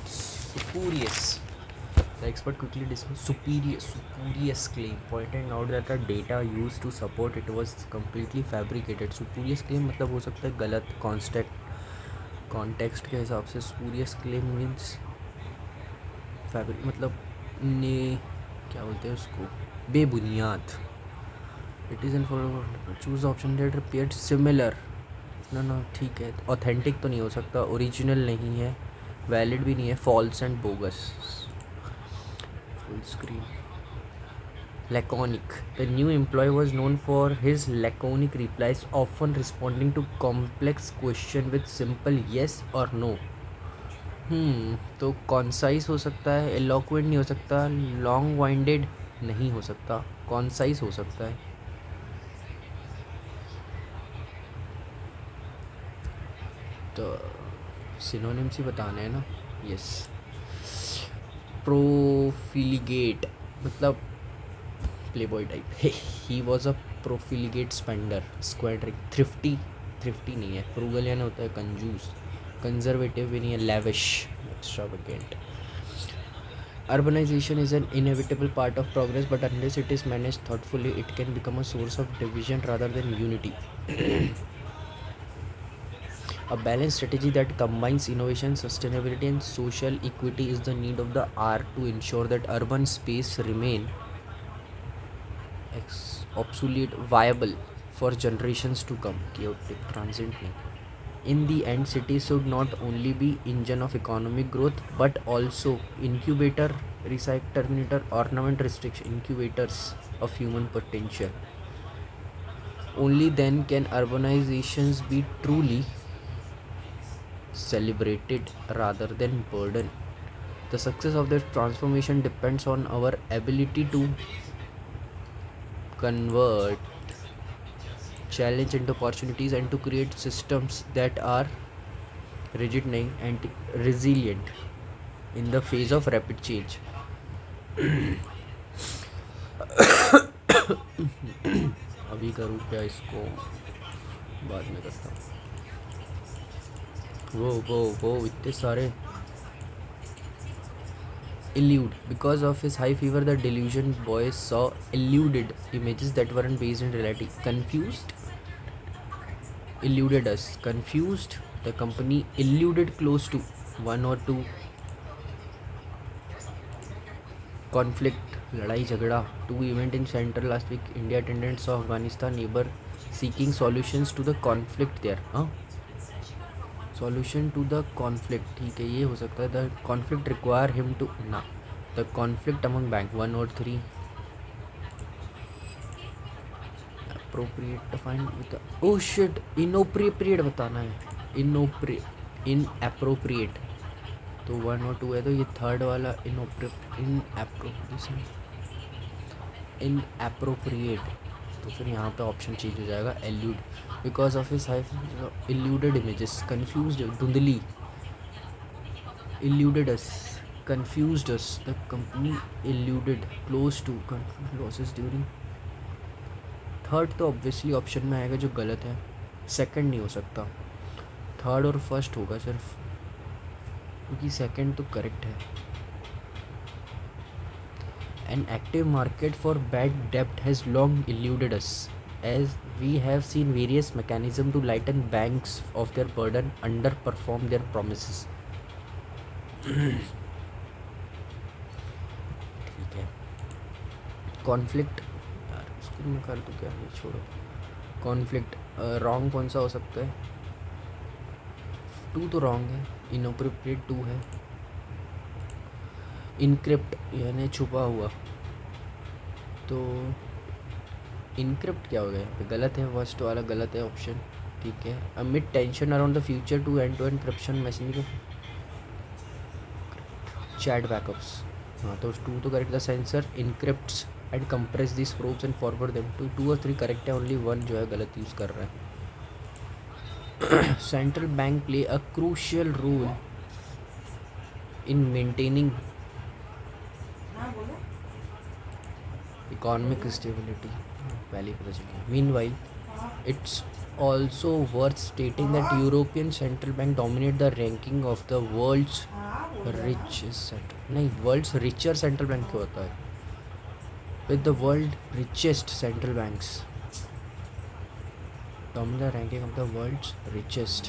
Spurious. The expert quickly dismissed spurious claim, pointing out that the data used to support it was completely fabricated. Spurious claim मतलब हो सकता है गलत context के हिसाब से. spurious claim मीन्स फैब्रिक मतलब ने क्या बोलते हैं उसको, बेबुनियाद. It is in for choose option that appeared similar. ना ठीक है, ऑथेंटिक तो नहीं हो सकता, ओरिजिनल नहीं है, वैलिड भी नहीं है, false and bogus. Full screen. Laconic. The new employee was known for his laconic replies, often responding to complex questions with simple yes or no. तो concise हो सकता है, eloquent नहीं हो सकता, long winded नहीं हो सकता, concise हो सकता है. तो सिनोनिम्स ही बताने हैं ना. यस. प्रोफिलिगेट मतलब playboy type. He was a profligate spender, स्क्वाड्रिक. थ्रिफ्टी नहीं है, फ्रूगल यानी होता है कंजूस. कंजर्वेटिव भी नहीं है, lavish, extravagant. Urbanization is an inevitable part of progress, but unless it is managed thoughtfully, it can become a source of division rather than unity. A balanced strategy that combines innovation, sustainability, and social equity is the need of the hour to ensure that urban space remain obsolete viable for generations to come. Chaotic, transient नहीं. In the end, cities should not only be engine of economic growth but also incubator, terminator, ornament, restriction, incubators of human potential. Only then can urbanizations be truly celebrated rather than burden. The success of this transformation depends on our ability to convert challenge into opportunities and to create systems that are rigid and resilient in the face of rapid change. अभी करूँ क्या इसको, बाद में करता हूँ. वो इतने सारे. Elude. Because of his high fever, the delusioned boy saw eluded images that weren't based in reality. Confused. Eluded us. Confused. The company eluded close to 1 or 2 conflict, ladai jhagda. 2 event in Central last week. India attendant saw Afghanistan neighbor seeking solutions to the conflict there. Solution to the conflict. ठीक है, ये हो सकता है. The conflict require him to ना. The conflict among bank 1 or 3. Appropriate defined with the oh shit, inappropriate बताना है. Inappropriate. तो 1 और 2 है, तो ये थर्ड वाला inappropriate. तो फिर यहाँ पे ऑप्शन चेंज हो जाएगा allude. Because of his high eluded images, confused, धुंधली. eluded us, confused us. The company eluded close to losses during. Third तो ऑब्वियसली ऑप्शन में आएगा जो गलत है. सेकंड नहीं हो सकता, थर्ड और फर्स्ट होगा सिर्फ, क्योंकि सेकंड तो करेक्ट है. An active market for bad debt has long eluded us, as we have seen various mechanisms to lighten banks of their burden underperform their promises. ठीक है. कॉन्फ्लिक्ट, यार उसको मैं कर दूँ क्या, नहीं छोड़ो. कॉन्फ्लिक्ट रॉन्ग कौन सा हो सकता है? 2 तो रॉन्ग है. इनअप्रोप्रिएट 2 है. इनक्रिप्ट यानी छुपा हुआ, तो इनक्रिप्ट क्या हो गया? गलत है, फर्स्ट वाला गलत है ऑप्शन. ठीक है. Amid tension around the future to end-to-end encryption messaging chat backups. हाँ तो 2 तो correct. The sensor encrypts and compress these probes and forward them to 2 और 3 करेक्ट है. only 1 जो है गलत यूज़ कर रहा है. Central bank play a crucial role in maintaining economic stability. पहले ही पता चल गया. Meanwhile, it's also worth stating that European Central Bank dominate the ranking of the world's richest central. नहीं, world's richer central bank क्यों होता है? With the world richest central banks dominate the ranking of the world's richest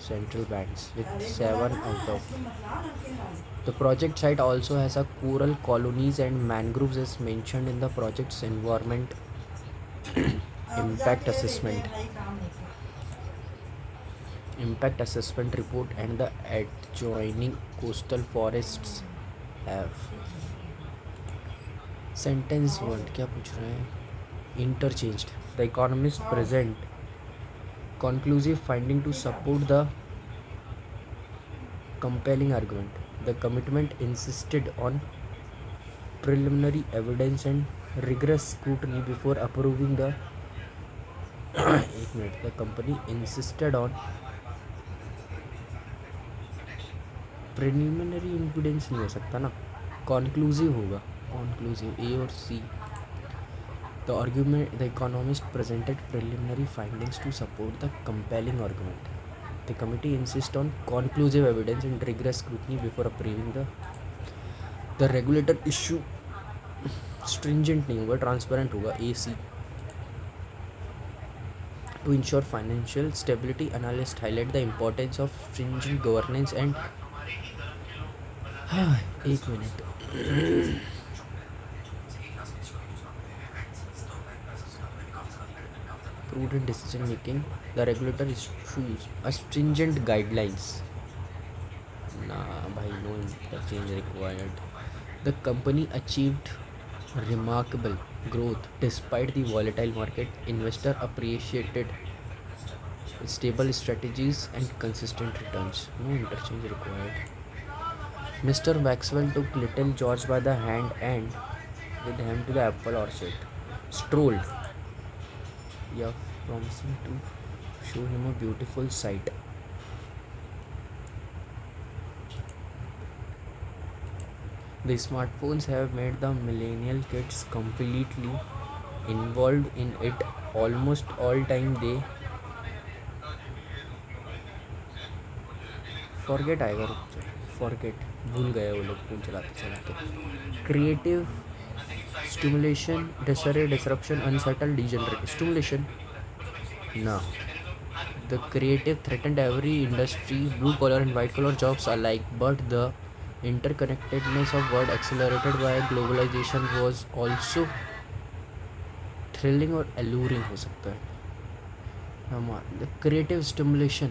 central banks with 7 out of. The project site also has a coral colonies and mangroves as mentioned in the project's environment impact assessment report, and the adjoining coastal forests have. Sentence word क्या पूछ रहे हैं? Interchanged. The economist present conclusive finding to support the compelling argument. The commitment insisted on preliminary evidence and rigorous scrutiny before approving the एक मिनट. The company insisted on preliminary evidence नहीं हो सकता ना, कॉन्क्लूसिव होगा. कॉन्क्लूसिव ए और C. The argument the economist presented preliminary findings to support the compelling argument. The committee insist on conclusive evidence and rigorous scrutiny before approving the regulator issue. Stringent नहीं होगा, transparent होगा. A C. To ensure financial stability, analysts highlight the importance of stringent governance and एक minute. Prudent decision making. The regulator issues a stringent guidelines. Nah, bhai, no interchange required. The company achieved remarkable growth despite the volatile market. Investor appreciated stable strategies and consistent returns. No interchange required. Mr. Maxwell took little George by the hand and with him to the apple orchard. Strolled. Yeah, promising to show him a beautiful sight. The smartphones have made the millennial kids completely involved in it. Almost all time they forget आएगा. forget भूल गए वो लोग phone चलाते चलाते. Creative stimulation, disruption, unsettled, degenerate. Stimulation, no. The creative threatened every industry, blue collar and white collar jobs alike, but the interconnectedness of world accelerated by globalization was also thrilling और alluring हो सकता है. The creative stimulation,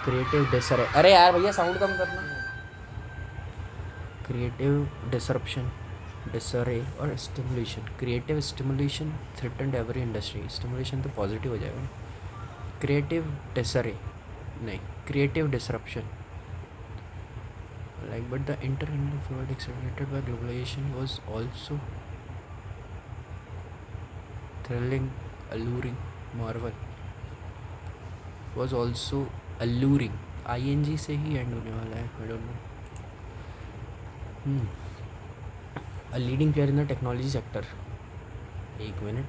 creative disarray. अरे यार भैया sound कम करना. Creative disruption, disarray और stimulation. Creative stimulation threatened every industry. Stimulation तो पॉजिटिव हो जाएगा. Creative disarray नहीं, creative disruption. Like, but the interconnected world accelerated by globalization was also thrilling, alluring. Marvel was also alluring. ing से ही and होने वाला है. I don't know. A leading player in the technology sector. एक minute.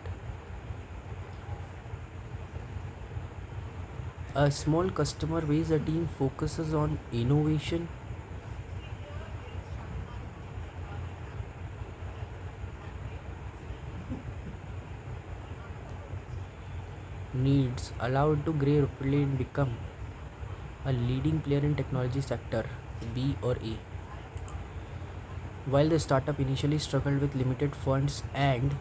A small customer base, the team focuses on innovation. Needs allow it to grow rapidly and become a leading player in technology sector. B or A. While the startup initially struggled with limited funds and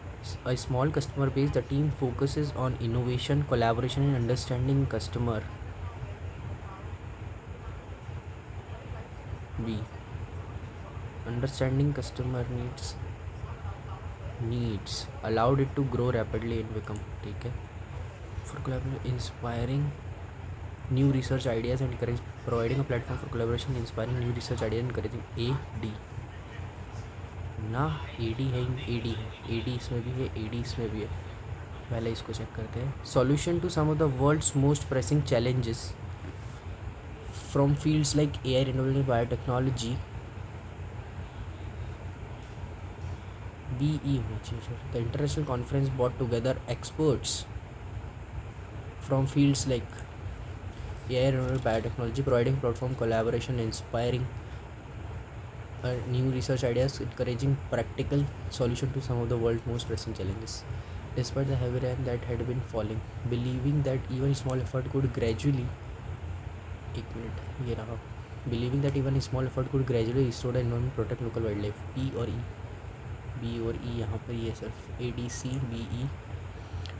a small customer base, the team focuses on innovation, collaboration and understanding customer. B. Understanding customer needs needs allowed it to grow rapidly and become, ठीक है, for collaboration, inspiring new research ideas and encourage, providing a platform for collaboration, inspiring new research ideas and encouraging, AD ना, AD है, AD है, AD इसमें भी है, AD इसमें भी है, पहले इसको चेक करते हैं. Solution to some of the world's most pressing challenges from fields like AI, renewable biotechnology, BE होना चाहिए फिर. The international conference brought together experts from fields like AI, renewable biotechnology, providing platform collaboration, inspiring new research ideas, encouraging practical solution to some of the world's most pressing challenges. Despite the heavy rain that had been falling, believing that even small effort could gradually, एक minute ये रहा, believing that even a small effort could gradually restore the environment, protect local wildlife. P और E, B और E यहाँ पर ये सिर्फ ADCBE.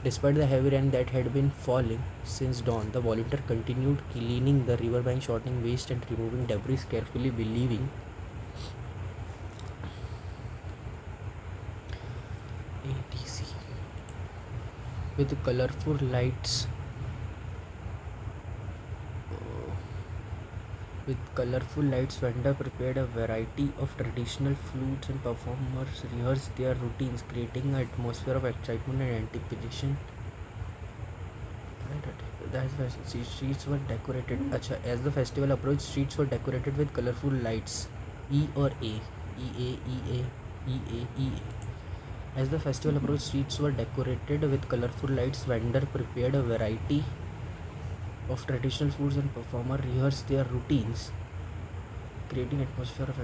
Despite the heavy rain that had been falling since dawn, the volunteer continued cleaning the riverbank, sorting waste and removing debris carefully, believing ATC with colorful lights. With colorful lights, vendor prepared a variety of traditional flutes and performers rehearsed their routines, creating an atmosphere of excitement and anticipation. Streets were decorated. As the festival approached, streets were decorated with colorful lights. E or A? EA. As the festival approached, streets were decorated with colorful lights. Vendor prepared a variety of traditional foods and performer rehearsed their routines, creating atmosphere of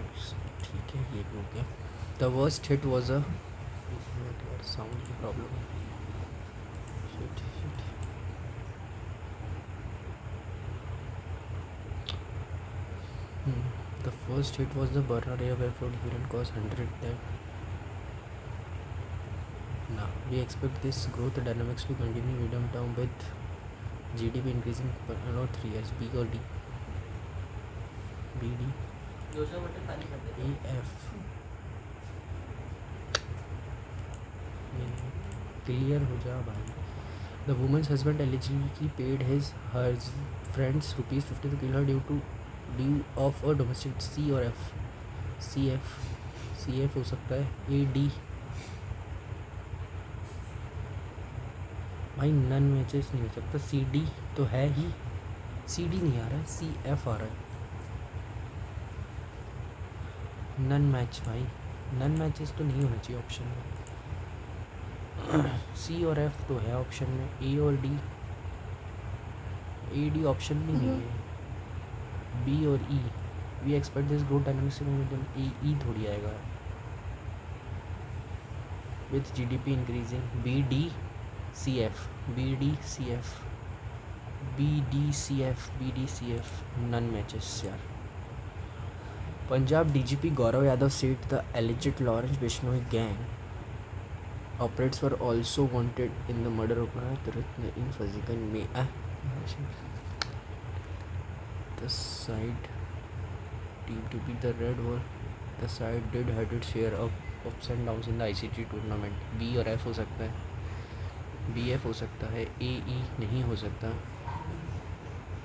ठीक है, ये भी हो गया. The worst hit was a sound problem. Shit. The first hit was the burner area where flood event caused 100 dead. Now we expect this growth dynamics to continue medium term with GDP increasing per another 3 years. B or D? BD? AF. Clear हो जा भाई. The woman's husband allegedly paid her friends rupees 50 to kill her due of a domestic. C or F? CF हो सकता है. AD भाई, none matches नहीं हो सकता. CD तो है ही, CD नहीं आ रहा है, CF आ रहा है. नन मैच भाई, नन मैचेस तो नहीं होना चाहिए ऑप्शन में. C और F तो है ऑप्शन में. A और D, AD ऑप्शन में नहीं है. B और E, we expect this growth dynamics E थोड़ी आएगा with GDP increasing. BD CF, BDCF, none matches यार. Punjab DGP Gaurav Yadav said the alleged Lawrence Bishnoi gang operatives were also wanted in the murder of Ratna in Fazikal May. The side deemed to be the red wall. The side did had its share of ups and downs in the ICT tournament. B और F हो सकता है. BF हो सकता है. AE नहीं हो सकता.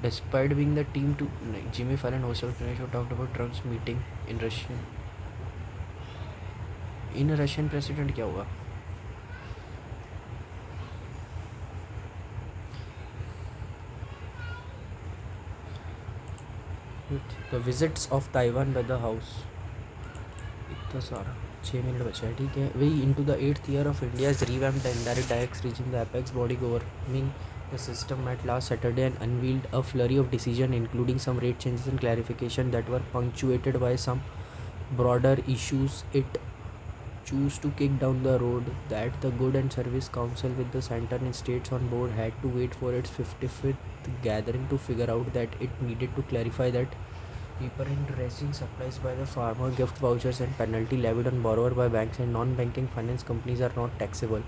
Despite being the team to Jimmy Fallon hosted Tonight Show talked about Trump's meeting in Russian president क्या हुआ. The visits of Taiwan by the House. इतना सारा 6 मिनट बचा है. ठीक है. We into the 8th year of India's revamped indirect tax regime, the apex body governing the system met last Saturday and unveiled a flurry of decisions, including some rate changes and clarification that were punctuated by some broader issues. It chose to kick down the road that the Good and Service Council, with the center and states on board, had to wait for its 55th gathering to figure out that it needed to clarify that cheaper and dressing supplies by the farmer, gift vouchers and penalty levied on borrower by banks and non-banking finance companies are not taxable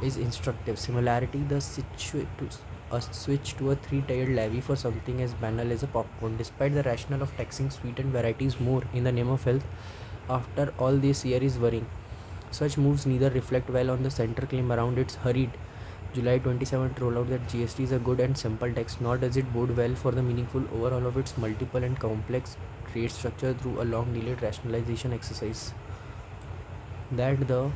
is instructive. Similarly, the switch to a three-tiered levy for something as banal as a popcorn, despite the rationale of taxing sweetened varieties more in the name of health, after all this year is worrying. Such moves neither reflect well on the center claim around its hurried July 27 rollout that GST is a good and simple tax, nor does it bode well for the meaningful overhaul of its multiple and complex rate structure through a long delayed rationalization exercise. That the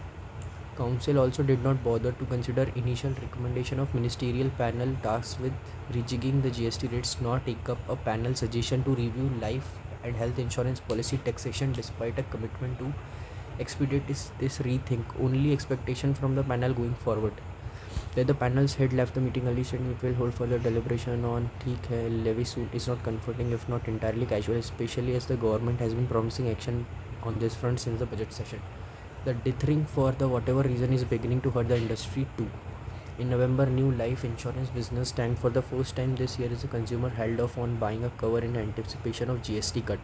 Council also did not bother to consider initial recommendation of ministerial panel tasked with rejigging the GST rates, nor take up a panel suggestion to review life and health insurance policy taxation despite a commitment to expedite this rethink. Only expectation from the panel going forward that the panel's head left the meeting early saying it will hold further deliberation on ठीक है levy suit is not comforting if not entirely casual, especially as the government has been promising action on this front since the budget session. The dithering for the whatever reason is beginning to hurt the industry too. In November, new life insurance business tanked for the first time this year as a consumer held off on buying a cover in anticipation of GST cut.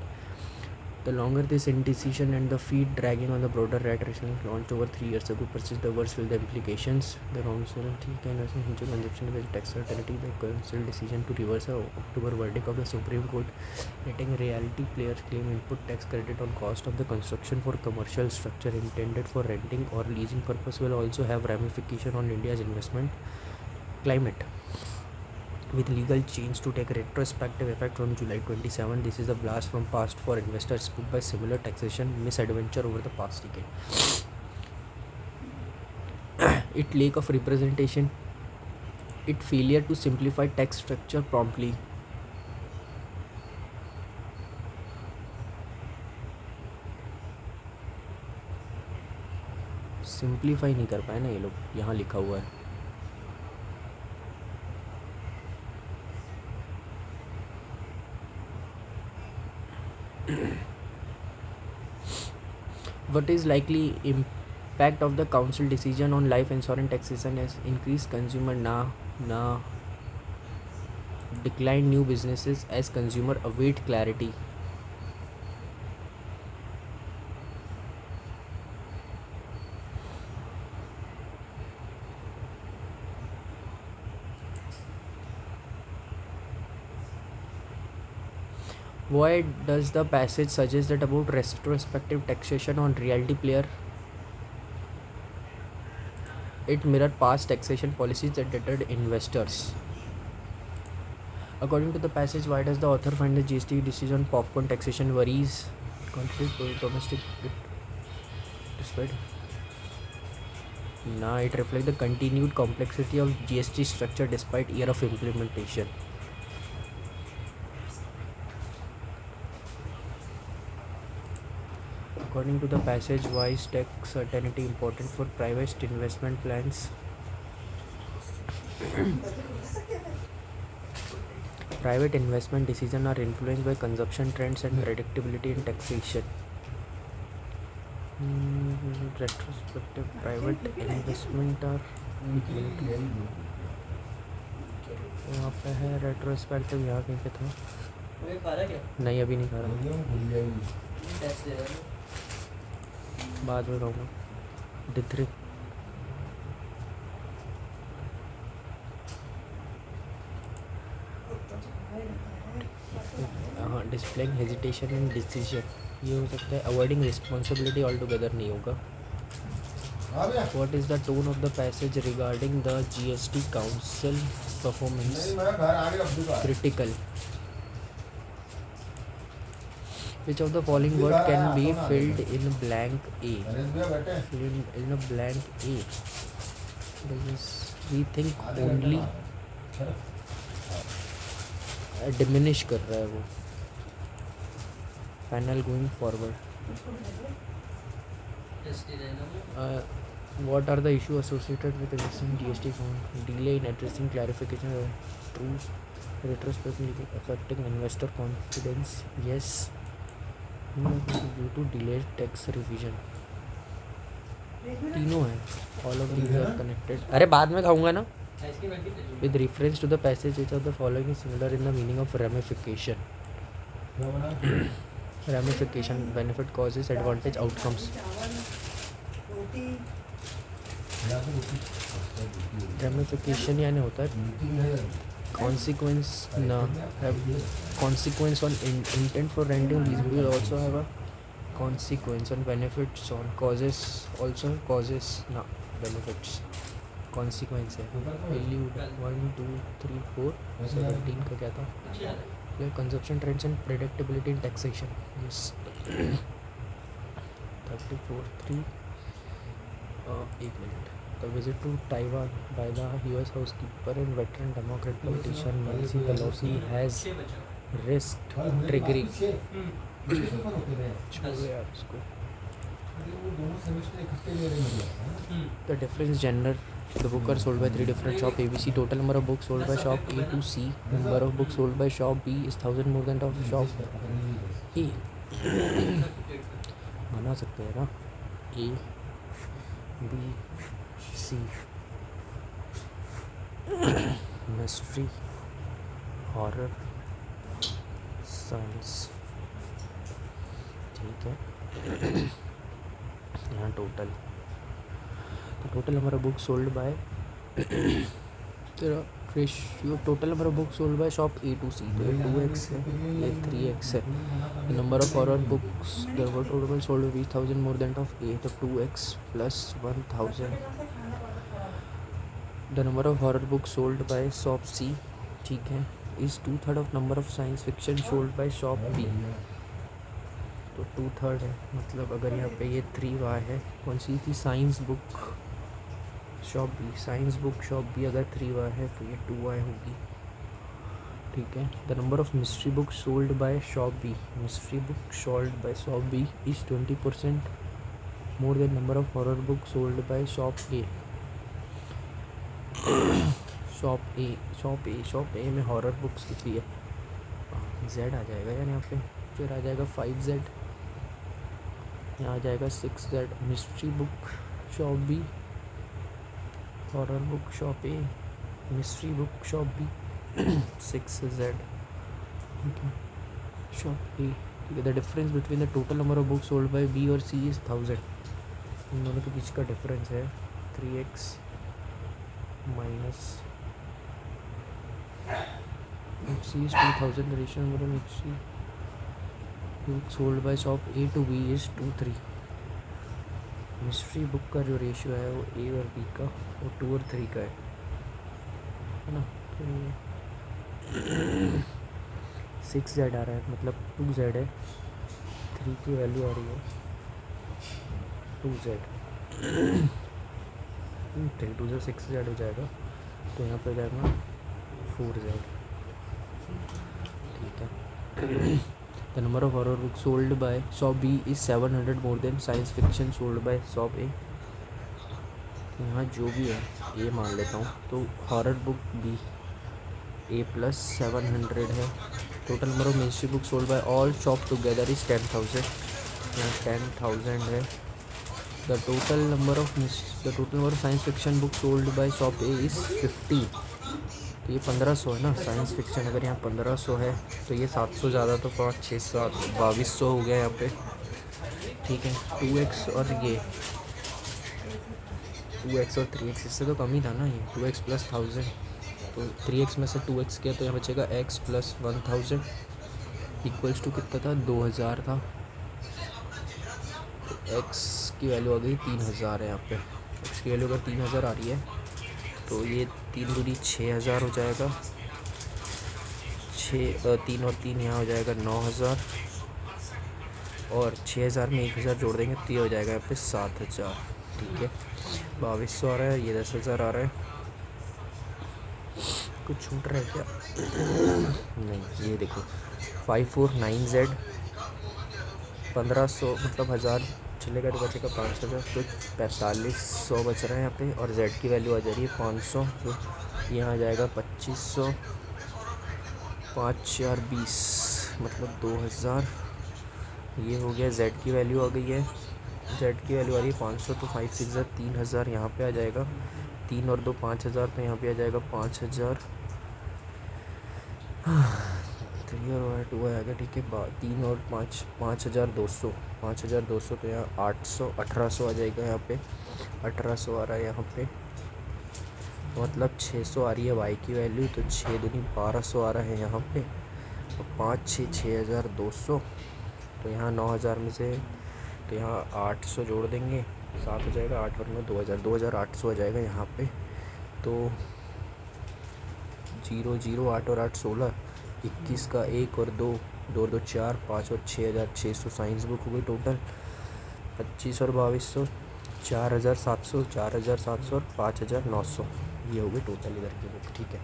The longer this indecision and the feet dragging on the broader rat race launched over 3 years ago persist, the worse will the implications. The council consumption with tax certainty, the council decision to reverse the October verdict of the Supreme Court, letting reality players claim input tax credit on cost of the construction for commercial structure intended for renting or leasing purpose will also have ramification on India's investment climate. With legal change to take retrospective effect from July 27, this is a blast from past for investors spooked by similar taxation misadventure over the past decade. Its lack of representation, its failure to simplify tax structure promptly, simplify नहीं कर पाए ना ये लोग, यहाँ लिखा हुआ है. What is likely impact of the council decision on life insurance taxation is increased consumer decline new businesses as consumer await clarity. Why does the passage suggest that about retrospective taxation on realty player? It mirrored past taxation policies that deterred investors. According to the passage, why does the author find the GST decision on popcorn taxation worries? Contribute to domestic despite. Now it reflects the continued complexity of GST structure despite year of implementation. According to the passage, why is tax certainty important for private investment plans? Private investment decisions are influenced by consumption trends and predictability in taxation. Retrospective private investment are यहाँ पे है retrospective, यहाँ कहीं पे था नहीं, अभी नहीं खा रहा, बाद में खाऊंगा. डिथरी हाँ, डिस्प्लेइंग हेजिटेशन एंड डिसीजन, ये हो सकता है. अवॉइडिंग रिस्पॉन्सिबिलिटी ऑल टुगेदर नहीं होगा. What is the tone of the passage regarding the GST Council performance? Critical. Which of the following word can be filled in blank A? Filled in a blank A. We think only diminish कर रहा है वो. Panel going forward. What are the issues associated with existing GST fund? Delay in addressing clarification of true retrospectively affecting investor confidence. Yes. Due to delayed tax revision. तीनों हैं. All of these are connected. अरे बाद में खाऊंगा ना. With reference to the passage, which of the following is similar in the meaning of ramification? Ramification, benefit, causes, advantage, outcomes. Ramification यानी होता है consequence ना have consequence on intent for renting. These will also have a consequence on benefits on causes also causes ना benefits consequence है value 1 2 3 4 17 का क्या था consumption trends and predictability in taxation yes 34 3 एक मिनट The visit to Taiwan by the US housekeeper and veteran Democrat politician Nancy Pelosi has risked triggering the difference gender. The books are sold by 3 different shop ABC. Total number of books sold by shop A to C. Number of books sold by shop B is 1000 more than of shop A. बना सकते हैं ना A B C mystery horror science ठीक है यहाँ total number of books sold by तेरा ratio total number of books sold by shop A to C तो ये 2x है ये 3x है number of horror books total sold by 1000 more than of A तो 2x plus 1000 the number of horror books sold by shop C ठीक है is 2/3 of number of science fiction sold by shop B तो 2/3 है मतलब अगर यहाँ पे ये 3y है कौन सी थी science book shop B science book shop B अगर 3y है तो ये 2y होगी ठीक है the number of mystery book sold by shop B mystery book sold by shop B is 20% more than number of horror book sold by shop A shop A में horror books कितनी है Z आ जाएगा यार यहाँ पे फिर आ जाएगा 5Z यहाँ आ जाएगा 6Z mystery book shop B horror book shop A mystery book shop B 6Z shop A ठीक है the difference between the total number of books sold by B और सी इज़ 1000 इन दोनों के बीच का डिफरेंस है 3x minus C is 2000 the ratio number of mystery book sold by shop A to B is 2:3 mystery book का जो ratio है वो ए और बी का वो 2 और 3 का है ना तो 6Z आ रहा है मतलब 2Z है 3 की वैल्यू आ रही है 2Z 2 से 6Z हो जाएगा तो यहाँ पे जाएगा 4Z ठीक है the number of horror book sold by shop B is 700 more than science fiction sold by shop A यहाँ जो भी है ये मान लेता हूँ तो horror book B A plus 700 है total number of mystery book sold by all shop together is 10,000 यहाँ 10,000 है the total number of science fiction book sold by shop A is 50 तो ये 1500 है ना साइंस फिक्शन अगर यहाँ 1500 है तो ये 700 ज़्यादा तो 5 6 7 2200 हो गया यहाँ पे ठीक है 2x और ये 2x और 3x इससे तो कम ही था ना ये 2x प्लस 1000 तो 3x में से 2x किया तो यहाँ बचेगा x प्लस 1000 इक्वल्स टू कितना था 2000 था तो x की वैल्यू आ गई 3000 है यहाँ पे x की वैल्यू अगर 3000 आ रही है तो ये 3 दूनी 6000 हो जाएगा 3 और 3 यहाँ हो जाएगा 9000 और 6000 में 1000 जोड़ देंगे तो ये हो जाएगा यहाँ पे 7000 ठीक है 2200 आ रहा है ये 10,000 आ रहा है कुछ छूट रहा है क्या नहीं ये देखो 549Z 1500 मतलब 1000 चलेगा तो बचेगा 5000 तो 4500 बच रहा है यहाँ पे और Z की वैल्यू आ जा रही है 500 तो यहाँ आ जाएगा 2500 5/4 20 मतलब 2000 ये हो गया Z की वैल्यू आ गई है Z की वैल्यू आ रही है 500 तो 5 6 3000 यहाँ पे आ जाएगा 3 और 2 5000 तो यहाँ पे आ जाएगा 5000 3 और 2 आएगा ठीक है 3 और 5 5200 तो यहाँ 1800 आ जाएगा यहाँ पे 1800 आ रहा है यहाँ पे मतलब 600 आ रही है y की वैल्यू तो 6 दूनी 1200 आ रहा है यहाँ पे और 5 6 6200 तो यहाँ 9000 में से तो यहाँ 800 जोड़ देंगे, 7 हो जाएगा, 8 वरना 2800 आ जाएगा यहाँ पे। तो 0 0 8 और 8 16, 21 का 1 और 2, 2 2 4, 5 और 6600 साइंस बुक हो गई टोटल। 2500 और 2200, 4700, 4700 और 5900, ये हो गई टोटल इधर की बुक। ठीक है,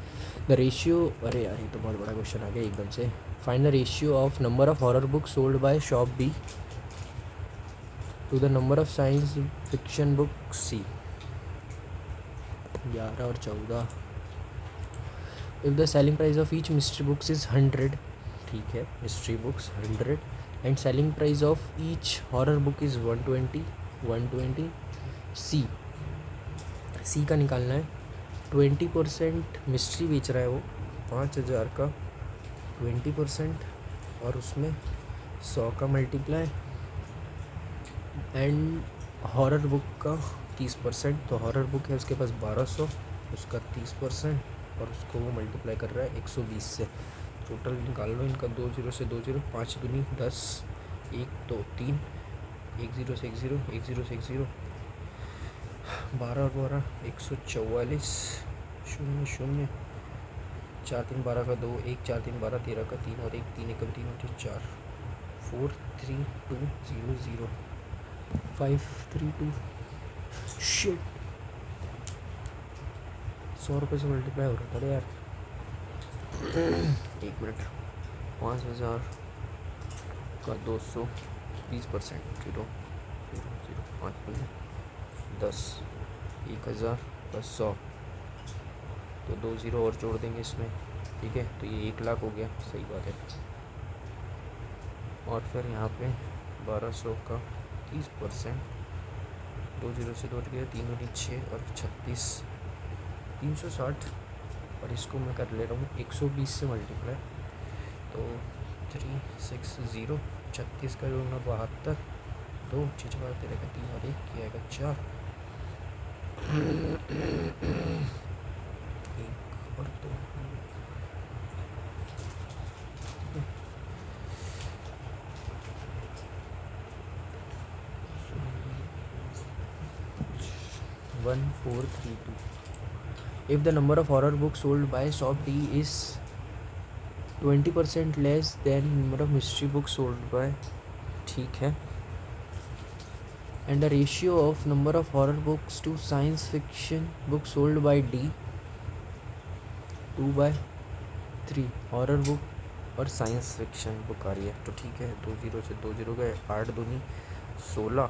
द रेशियो, अरे यार ये तो बहुत बड़ा क्वेश्चन आ गया एकदम से। Find the ratio of number of horror book sold by shop B to the number of science fiction book C. 11 और 14। If the selling price of each mystery books is 100, ठीक है, mystery books 100 and selling price of each horror book is 120 C का निकालना है। 20% mystery बेच रहा है वो 5000 का 20%, और उसमें 100 का मल्टीप्लाई, एंड हॉरर बुक का 30%। तो हॉरर बुक है उसके पास 1200, उसका 30%, और उसको वो मल्टीप्लाई कर रहा है 120 से। टोटल निकाल लो इनका, 2 0 से 2 0, 5 दूनी 10, 1 2 3, 1 0 से 1 0, 1 0 से 1 0, 12 और 12, 144, 0 0, 4 3 12 का 2, 1 4 3 12, 13 का 3 और 1 3 1 3 और 4, 4 3 2 0 0 5 3 2, शिट 100 रुपये से मल्टीप्लाई हो रहा था यार। एक मिनट, 5000 का 200, 20%, 0 0 0 5 10, 1000 प्लस 100, तो 2 0 और जोड़ देंगे इसमें, ठीक है, तो ये 1 लाख हो गया, सही बात है। और फिर यहाँ पे 1200 का 30%, 2 0 से 2 गया, 3 दूनी 6 और 36, 360, और इसको मैं कर ले रहा हूँ 120 से मल्टीप्लाई, तो 360, 36 का जोड़ना 72, 2 6 4 13 का 3 और 1 किया आएगा 4, 1 और 2, 1432। If the number of horror books sold by shop D is 20% less than number of mystery books sold by, ठीक है, and the ratio of number of horror books to science fiction books sold by D 2/3, horror book और science fiction book आ रही है, तो ठीक है, 2 0 से 2 0 गए, 8 दूनी 16,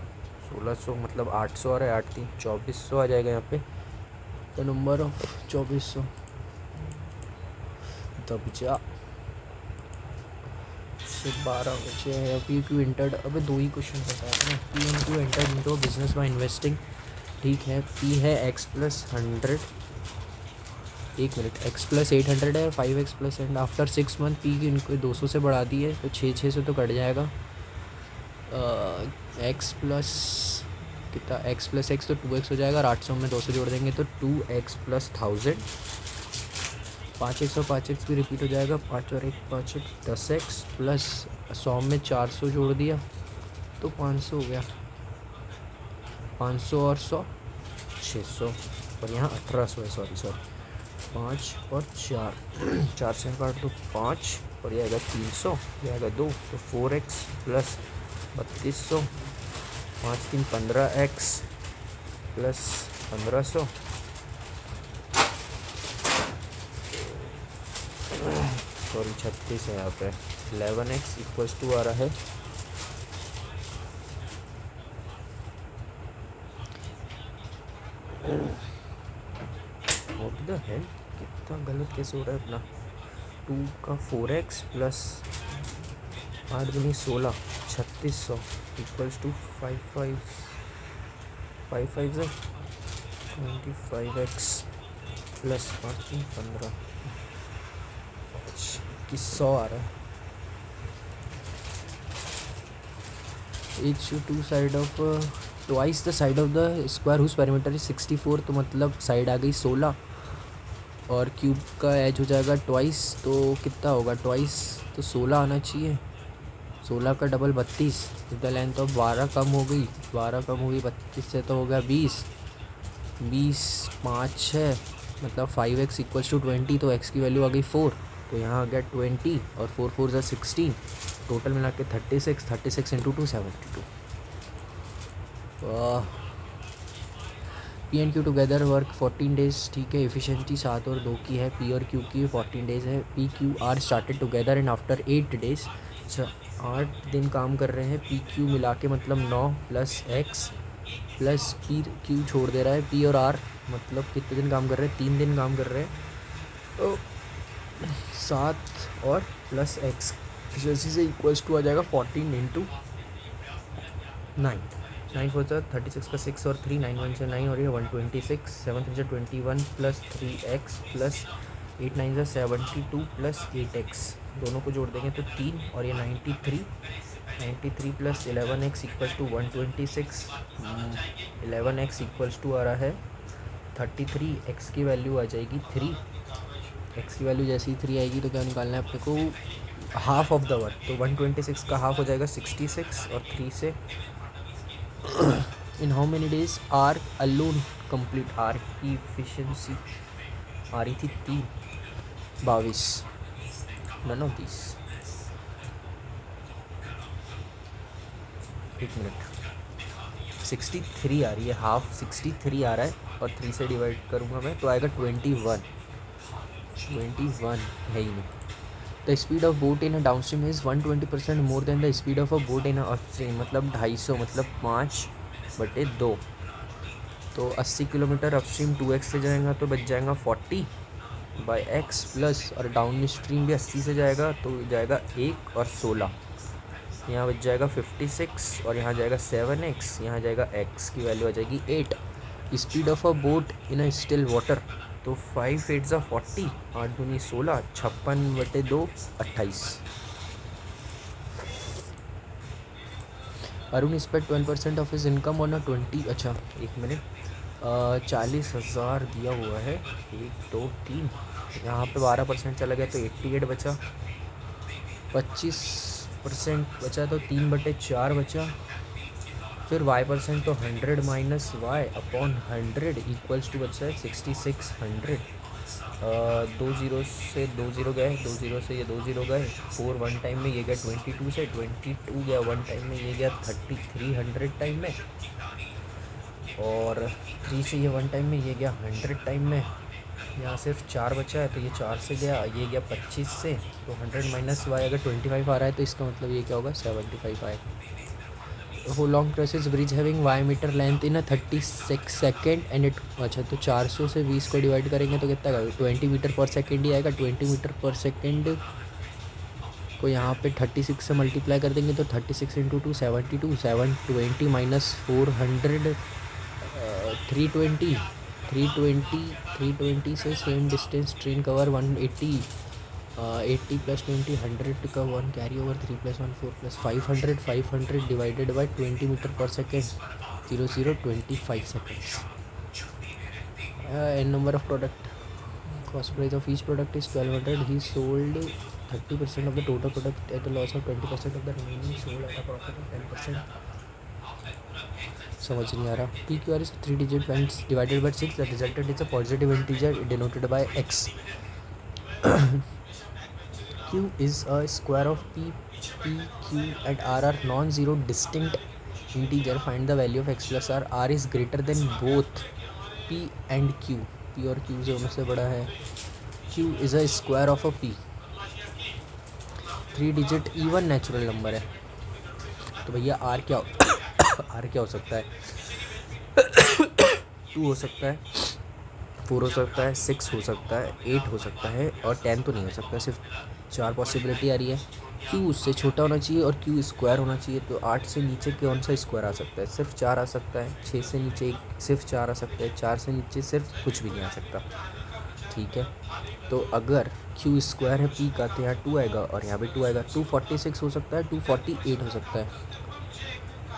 1600 मतलब 800 आ रहा है, 8 3 2400 आ जाएगा यहाँ पे। द नंबर ऑफ 2400, तब जा से 12 बचे हैं। पी क्यू इंटर्ड, अबे 2 ही क्वेश्चन बताया ना। P N Q entered into business by investing, ठीक है, पी है x + 100, 1 मिनट, x + 800 है, 5x + and after 6 month P की इनको 200 से बढ़ा दी है, तो 6 से तो कट जाएगा। x प्लस कितना, x + x तो 2x हो जाएगा, और 800 में 200 जोड़ देंगे तो 2x + 1000, 5x और 5x भी रिपीट हो जाएगा, 5 और 1 5x, 10x प्लस 100 में 400 जोड़ दिया तो 500 हो गया, 500 और 100 600, और यहाँ 1800 है, सॉरी 5 और 4, 4 से काट दो 5, और ये आएगा 300, ये आएगा 2, तो 4x + 3200, 5 3 15x + 1500, सॉरी 36 है यहाँ पे, 11x = आ रहा है व्हाट द हेल, कितना गलत कैसे हो रहा है अपना। 2 का 4x + 8 दूनी 16, 3600 = 55 55 25x + 5 3 15, 2100 आ रहा है। each two side of twice the side of the square whose perimeter is 64, तो मतलब साइड आ गई 16, और क्यूब का एज हो जाएगा ट्वाइस, तो कितना होगा ट्वाइस, तो 16 आना चाहिए, 16 का डबल 32, द लेंथ ऑफ 12 कम हो गई, 12 कम हो गई 32 से तो हो गया 20, 20 5 है मतलब 5x इक्वल्स टू 20, तो x की वैल्यू आ गई 4, तो यहाँ आ गया 20 और 4 4 ज़ा 16, टोटल मिला के 36, 36 into 2 72। P and Q together work 14 days, ठीक है। एफिशिएंसी 7 और 2 की है, पी और क्यू की 14 डेज है। P Q are started together and after 8 days, अच्छा 8 दिन काम कर रहे हैं। पी क्यू मिला के मतलब 9 plus X plus P Q छोड़ दे रहा है, पी और आर मतलब कितने दिन काम कर रहे हैं, 3 दिन काम कर रहे हैं, तो 7 और प्लस एक्स एफिशिएंसी से इक्वल्स टू आ जाएगा 14 इंटू 9, 9 4 जा 36 का 6 और 3, 9 1 से 9 और ये 126, 7 3 जा 21 प्लस 3x प्लस 8 9 जा 72 प्लस 8x, दोनों को जोड़ देंगे तो 3 और ये 93, 93 plus 11x equals to 126, 11x equals to आ रहा है 33, x की वैल्यू आ जाएगी 3, x की वैल्यू जैसे ही 3 आएगी तो क्या निकालना है अपने को, हाफ ऑफ द वर्क, तो 126 का हाफ हो जाएगा 66 और 3 से in how many days R alone complete, R की efficiency आ रही थी 22, none of these, एक मिनट 63 आ रही है, हाफ 63 आ रहा है और 3 से डिवाइड करूँगा मैं तो आएगा 21, 21 है ही नहीं। The speed of boat in a downstream is 120% more than the speed of a boat in a upstream, मतलब 250 मतलब 5/2, तो 80 किलोमीटर अपस्ट्रीम 2x से जाएगा तो बच जाएगा 40/x प्लस, और डाउन स्ट्रीम भी 80 से जाएगा तो जाएगा 1 और 16, यहाँ बच जाएगा 56 और यहाँ जाएगा 7x, यहाँ जाएगा x की वैल्यू आ जाएगी 8। Speed of a boat in a still water, तो 5 8 ज़ा 40, 8 दूनी 16, 56/2 28। Arun spend 12% of his income on a 20, अच्छा एक मिनट, 40,000 दिया हुआ है, 1 2 3, यहाँ पे 12% चला गया तो 88 बचा, 25% बचा तो 3/4 बचा, फिर y% तो 100 minus y upon 100 equals to बचा है 6600, 2 0 से 2 0 गए, 2 0 से ये 2 0 गए, 4 वन टाइम में ये गया 22 से, 22 गया वन टाइम में ये गया 3300 टाइम में, और 3 से ये वन टाइम में ये गया 100 टाइम में, यहाँ सिर्फ 4 बचा है तो ये 4 से गया, ये गया 25 से, तो 100 माइनस y अगर 25 आ रहा है तो इसका मतलब ये क्या होगा 75 आएगा। हो long traces bridge having Y meter length in 36 second and it, अच्छा तो 400 से 20 को डिवाइड करेंगे तो कितना आएगा 20 मीटर पर सेकेंड ही आएगा, 20 मीटर पर सेकेंड को यहाँ पे 36 से मल्टीप्लाई कर देंगे तो 36 इंटू 2 72, 720 माइनस 400 320, 320 से same distance train cover 180, 80 plus 20 100 का 1 carry over, 3 plus 1 4 plus 500 divided by 20 metre per second 0.025 seconds. N number of product, cost price of each product is 1200, he sold 30% of the total product at a loss of 20% of the remaining sold at a profit of 10%। समझ नहीं आ रहा। P Q are is 3 digit bands divided by 6, the resulted is a positive integer denoted by x। Q is a square of P, Q and R are non-zero distinct integer. Find the value of x plus r. R is greater than both P and Q. P और Q से उनसे बड़ा है। Q is a square of a P. 3 digit even natural number है, तो भैया R क्या R क्या हो सकता है 2 हो सकता है, 4 हो सकता है, 6 हो सकता है, 8 हो सकता है और 10 तो नहीं हो सकता, सिर्फ 4 पॉसिबिलिटी आ रही है। Q उससे छोटा होना चाहिए और Q स्क्वायर होना चाहिए, तो 8 से नीचे कौन सा स्क्वायर आ सकता है, सिर्फ 4 आ सकता है, 6 से नीचे सिर्फ 4 आ सकता है, 4 से नीचे सिर्फ कुछ भी नहीं आ सकता, ठीक है। तो अगर Q स्क्वायर है P का तो यहाँ 2 आएगा और यहाँ भी 2 आएगा, 246 हो सकता है, 248 हो सकता है,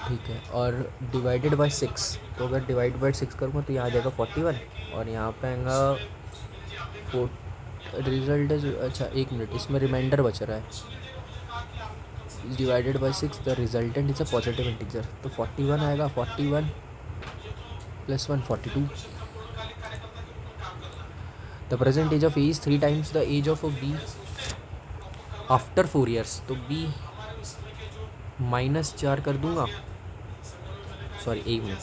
ठीक है। और डिवाइडेड बाय 6, तो अगर डिवाइड बाय 6 करूँगा तो यहाँ आ जाएगा 41 और यहाँ पे आएगा रिजल्ट। अच्छा एक मिनट, इसमें रिमाइंडर बच रहा है, is divided by 6, the resultant is a positive integer. तो 41 आएगा, 41 plus 1 42। The present age of A is 3 times the age of B after 4 years. तो बी -4 कर दूंगा, सॉरी एक minute,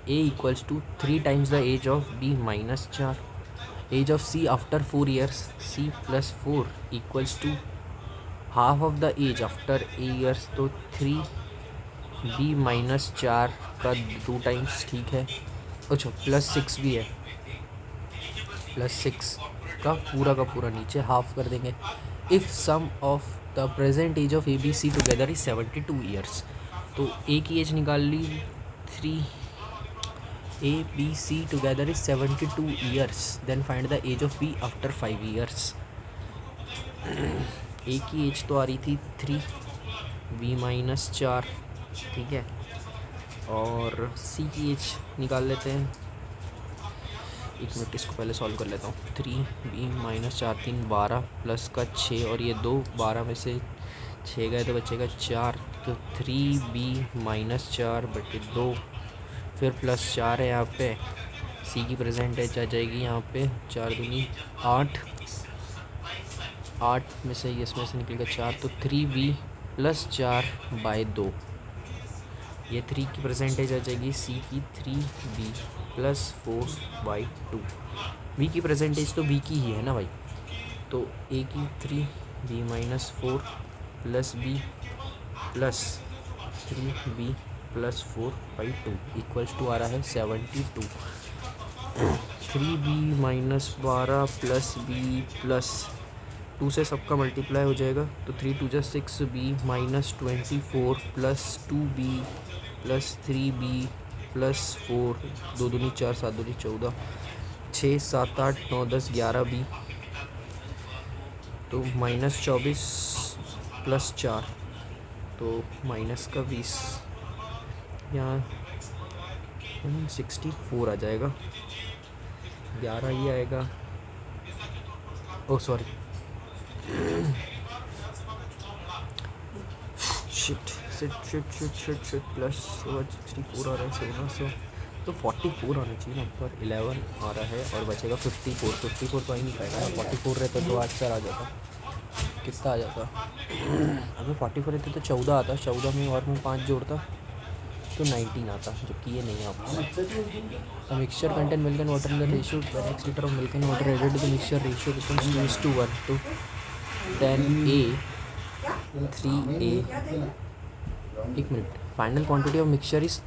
A equals to 3 times the age of B -4। Age of C after 4 years, C plus 4 equals to half of the age after a years. तो 3 B -4 का 2 times, ठीक है। अच्छा plus 6 भी है, प्लस 6 का पूरा नीचे हाफ कर देंगे। If sum of the present age of A B C together is 72 years. तो ए की एज निकाल ली 3, A B C together is 72 years, then find the age of B after 5 years. A की age तो आ रही थी 3, B -4, ठीक है। और सी की एज निकाल लेते हैं, एक मिनट इसको पहले सॉल्व कर लेता हूँ। 3 बी -4 3 12 प्लस का 6 और ये 2, 12 में से 6 गए तो बचेगा 4। तो 3 बी -4 बटे 2, फिर प्लस 4 है यहाँ पे। सी की प्रेजेंट एज आ जाएगी यहाँ पे 4 दूनी 8, 8 में से इसमें से निकलेगा 4। तो 3 बी प्लस 4 बाई 2, ये 3 की परसेंटेज आ जाएगी सी की 3 बी प्लस 4 बाई 2। बी की परसेंटेज तो बी की ही है ना भाई, तो ए की 3 B -4 plus B plus 3 B plus 4 by 2 equals to आ रहा है 72। 3 बी -12 प्लस बी प्लस 2 से सबका मल्टीप्लाई हो जाएगा, तो 3 2 6 B -24 plus 2 B plus 3 B plus 4, 2 दूनी 4 7 दूनी 14, 6 7 8 9 10 11 बी, तो -24 प्लस 4 तो माइनस का 20, यहाँ 64 आ जाएगा। 11 ही आएगा, ओ सॉरी शिट प्लस 64 आ रहा है 1600, तो 44 आना चाहिए ना, पर 11 आ रहा है और बचेगा 54 तो आ ही नहीं पाएगा। 44 रहता तो 8 सर आ जाता, कितना आ जाता? अगर 44 रहते तो 14 आता, 14 में और मैं 5 जोड़ता तो 19 आता, जो कि ये नहीं आता। Mixture content milk and water in the ratio 10x litre of milk and water added to the mixture ratio becomes 2:1 तो 10A 3A, एक minute, final quantity of mixture is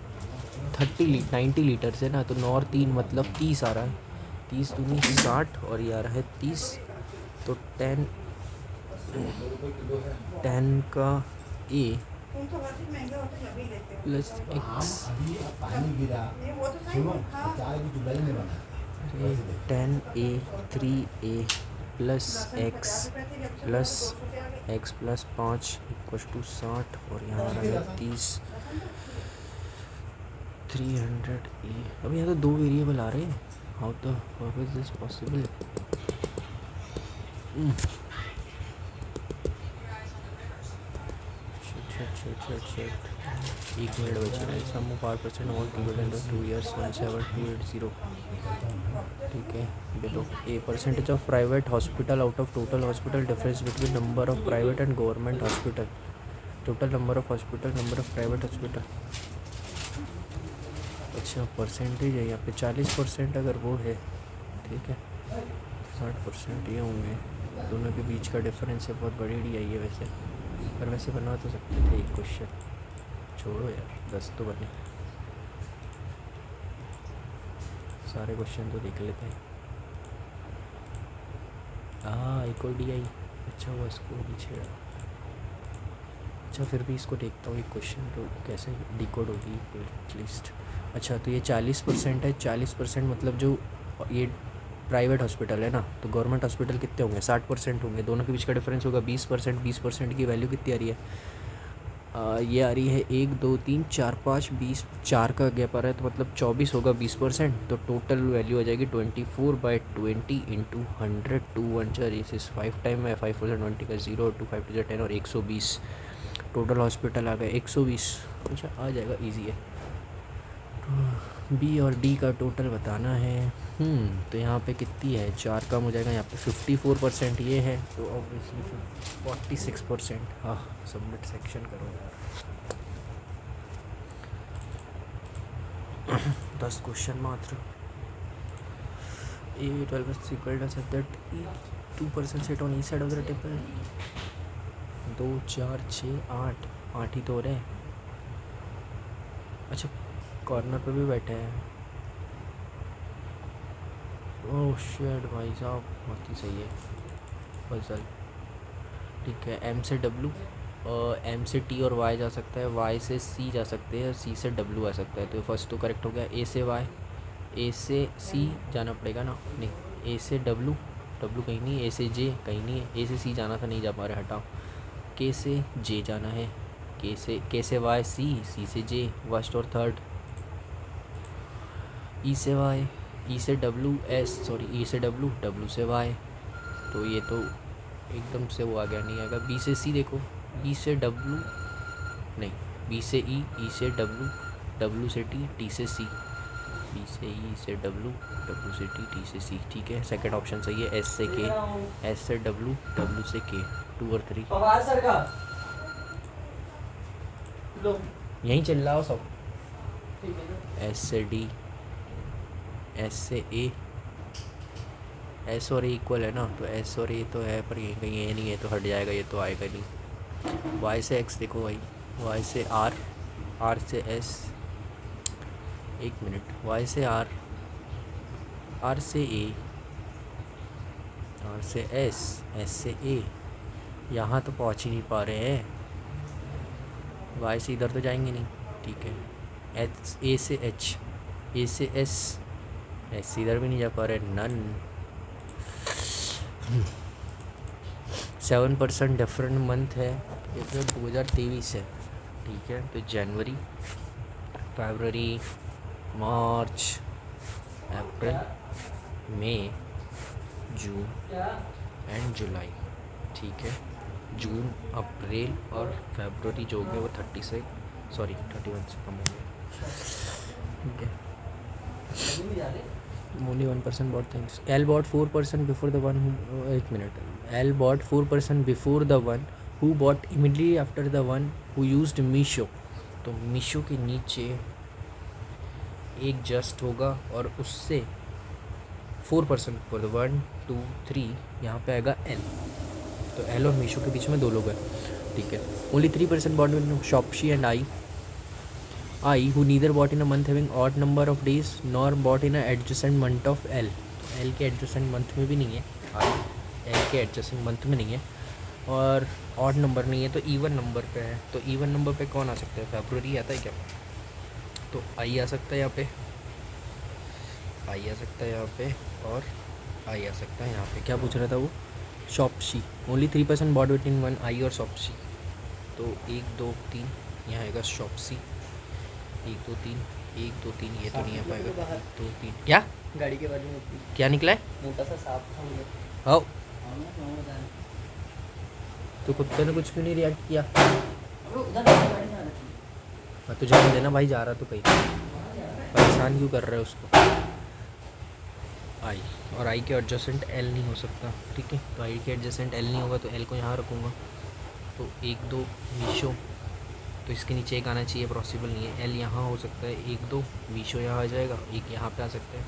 90 litres है ना, तो 9 और 3 मतलब 30 आ रहा है। 30 दूनी 60 और ये आ रहा है 30, तो 10 का A plus X, 10A 3A plus X plus 5 equal to 60 और यहाँ आ रहा है 30, 300A। अब यहाँ तो 2 वेरिएबल आ रहे हैं, हाउ इज दिस पॉसिबल? एक मिनट बच रहा है। Sum of 5% all dividend of 2 years 17280, ठीक है। Below a percentage of private hospital out of total hospital, difference between number of private and government hospital, total number of hospital, number of private hospital. अच्छा percentage है यहाँ पे 40% अगर वो है, ठीक है, 60% ये होंगे। दोनों के बीच का डिफरेंस है, बहुत बड़ी डी आई है वैसे, पर वैसे बना तो सकते थे एक क्वेश्चन, छोड़ो यार 10 तो बने, सारे क्वेश्चन तो देख लेते हैं। हाँ एक और डी आई, अच्छा हुआ इसको भी छेड़ा। अच्छा फिर भी इसको देखता हूँ, एक क्वेश्चन तो कैसे डिकोड होगी एटलीस्ट। अच्छा तो ये 40% है, 40% मतलब जो ये प्राइवेट हॉस्पिटल है ना, तो गवर्नमेंट हॉस्पिटल कितने होंगे? 60% होंगे। दोनों के बीच का डिफरेंस होगा 20%। 20% की वैल्यू कितनी आ रही है? ये आ रही है 1 2 3 4 5 20, 4 का गैप आ रहा है, तो मतलब 24 होगा 20%, तो टोटल वैल्यू आ जाएगी 24/20 इंटू 100, 2 1 4 इस 5 टाइम है, 5 20 का 0, 2 5 10 और 120, टोटल हॉस्पिटल आ गए 120। अच्छा आ जाएगा, इजी है। बी और डी का टोटल बताना है। तो यहाँ पे कितनी है, 4 कम हो जाएगा, यहाँ पे 54% ये है, तो ऑब्वियसली 46%। हाँ सबमिट सेक्शन करो यार। 10 क्वेश्चन मात्र। A12 is equal to such that each 2% sit on each side of the table। 2 4 6 8 8 ही तो हो रहे हैं। अच्छा कॉर्नर पे भी बैठे हैं। ओह शिट भाई साहब, बहुत ही सही है पजल। ठीक है, एम से डब्लू, एम से टी और वाई जा सकता है, वाई से सी जा सकते हैं, सी से डब्लू आ सकता है। तो फर्स्ट तो करेक्ट हो गया। ए से वाई, ए से सी जाना पड़ेगा ना, नहीं ए से डब्लू, डब्लू कहीं नहीं, ए से जे कहीं नहीं है, ए से सी जाना था, नहीं जा पा रहे, हटाओ। के से जे जाना है, के से वाई सी, सी से जे फर्स्ट और थर्ड। ई से वाई, ई से डब्लू एस, सॉरी ई से डब्लू, डब्लू से वाई, तो ये तो एकदम से वो आ गया, नहीं आएगा। बी से सी देखो, बी से डब्लू नहीं, बी से ई, ई से डब्लू, डब्लू से टी, टी से सी, बी से ई से डब्लू, डब्लू से टी, टी से सी। ठीक है, सेकंड ऑप्शन सही है। एस से के, एस से डब्लू, डब्लू से के, 2 और 3 यहीं चल रहा हो सब। एस से डी, एस से ए, एस और ए इक्वल है ना, तो एस और ए तो है, पर ये कहीं ए नहीं है तो हट जाएगा, ये तो आएगा नहीं। वाई से एक्स देखो भाई, वाई से आर, आर से एस, एक मिनट, वाई से आर, आर से ए, आर से एस, एस से ए, यहाँ तो पहुँच ही नहीं पा रहे हैं। वाई से इधर तो जाएंगे नहीं, ठीक है। एच, ए से एच, ए से एस, एस से इधर भी नहीं जा पा रहे, नन। 7% डिफरेंट मंथ है, ये तो 2023 है। ठीक है, तो जनवरी, फरवरी, मार्च, अप्रैल, मई, जून एंड जुलाई। ठीक है, जून, अप्रैल और फरवरी जो हो गए वो 31 से कम हो गए। ठीक है, only 1% bought things. L bought 4% before the one who, एक minute, L bought 4% before the one who bought immediately after the one who used Meesho। तो मीशो के नीचे एक जस्ट होगा और उससे 4% फॉर द 1 2 3 यहाँ पे आएगा L। तो L और मीशो के बीच में 2 लोग हैं। ठीक है, only 3% bought with Shopsy and I who neither bought in a month having odd number of days nor bought in a adjacent month of L। तो L के adjacent month में भी नहीं है, L के adjacent month में नहीं है, और odd number नहीं है, तो even number पे है। तो even number पे कौन आ सकता है, फरवरी आता है क्या, तो I आ सकता है यहाँ पे, I आ सकता है यहाँ पे, और I आ सकता है यहाँ पे। क्या पूछ रहा था वो, Shopsy। Only 3% bought between one I और Shopsy। तो 1 2 3 यहाँ आएगा Shopsy, 1 2 3, 1 2 3, ये तो नहीं आ पाएगा, 1 2 3, क्या गाड़ी के बाजू में क्या निकला है, मोटा सा सांप था। आओ, तो कुत्ते ने कुछ क्यों नहीं रिएक्ट किया। हाँ तो जान देना भाई, जा रहा तो कहीं, परेशान क्यों कर रहे हो उसको। आई, और आई के एडजेसेंट एल नहीं हो सकता। ठीक है, तो आई के एडजेसेंट एल नहीं होगा, तो एल को यहाँ रखूँगा। तो 1 2 मीशो, तो इसके नीचे एक आना चाहिए, पॉसिबल नहीं है। एल यहाँ हो सकता है, 1 2 मीशो यहाँ आ जाएगा, एक यहाँ पे आ सकता है,